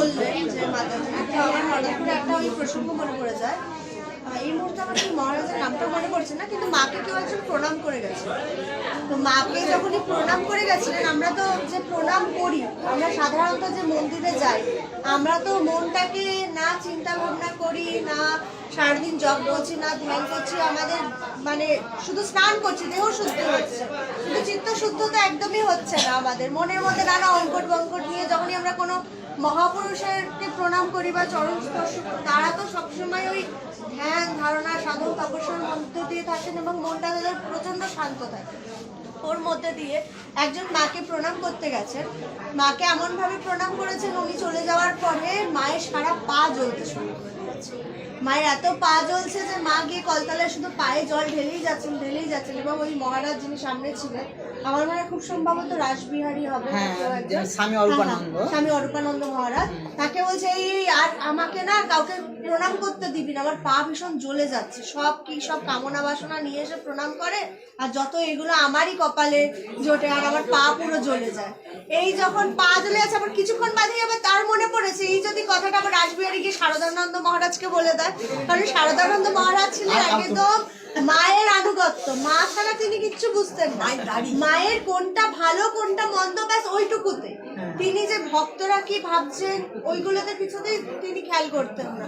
বললেন যে মাতাজি, আমার হঠাৎ করে একটা ওই প্রসঙ্গ মনে পড়ে যায়। এই মুহূর্তে আমার ঠিক মহারাজের নামটা মনে পড়ছে না, কিন্তু মাকে কেউ একজন প্রণাম করে গেছে। তো মাকে যখনই প্রণাম করে গেছিলেন, আমরা তো যে প্রণাম করি, আমরা সাধারণত যে মন্দিরে যাই, আমরা তো মনটাকে না চিন্তা ভাবনা করি, না সারাদিন জপ করছি, না ধ্যান করছি, আমাদের মানে শুধু স্নান করছি, দেহ শুদ্ধ হচ্ছে, কিন্তু চিত্ত শুদ্ধ তো একদমই হচ্ছে না। আমাদের মনের মধ্যে নানা অঙ্কট বঙ্কট নিয়ে যখনই আমরা কোনো মহাপুরুষেরকে প্রণাম করি বা চরণ স্পর্শ করি, তারা তো সবসময় ওই ধ্যান ধারণা সাধন তপস্যার মধ্য দিয়ে থাকেন এবং মনটা তাদের প্রচন্ড শান্ত থাকে। ওর মধ্যে দিয়ে একজন মাকে প্রণাম করতে গেছেন, মাকে এমন ভাবে প্রণাম করেছেন, উনি চলে যাওয়ার পরে মায়ের সারা পা জ্বলতে শুরু করে দিয়েছে। মায়ের এত পা জ্বলছে যে মা গিয়ে কলতলায় শুধু পায়ে জল ঢেলেই যাচ্ছেন। এবং ওই মহারাজ যিনি সামনে ছিলেন, আমার মনে হয় খুব সম্ভবত রাসবিহারী হবে, স্বামী অরূপানন্দ মহারাজ, তাকে বলছে এই আর আমাকে না কাউকে প্রণাম করতে দিবি না, আমার পা ভীষণ জ্বলে যাচ্ছে। সব কামনা বাসনা নিয়ে এসে প্রণাম করে, আর যত এগুলো আমারই কপালে জোটে, আর আমার পা পুরো জ্বলে যায়। এই যখন পা জ্বলে আছে, আবার কিছুক্ষণ বাদে আবার তার মনে পড়েছে এই যদি কথাটা আবার রাসবিহারী গিয়ে শারদানন্দ মহারাজকে বলে দেয়, কারণ শারদানন্দ মহারাজ ছিলেন একদম মায়ের আনুগত্য, মা ছাড়া তিনি কিচ্ছু বুঝতেন না। মায়ের কোনটা ভালো কোনটা মন্দ ব্যাস ওইটুকুতে, তিনি যে ভক্তরা কি ভাবছেন ওইগুলোতে কিছুতেই তিনি খেয়াল করতেন না।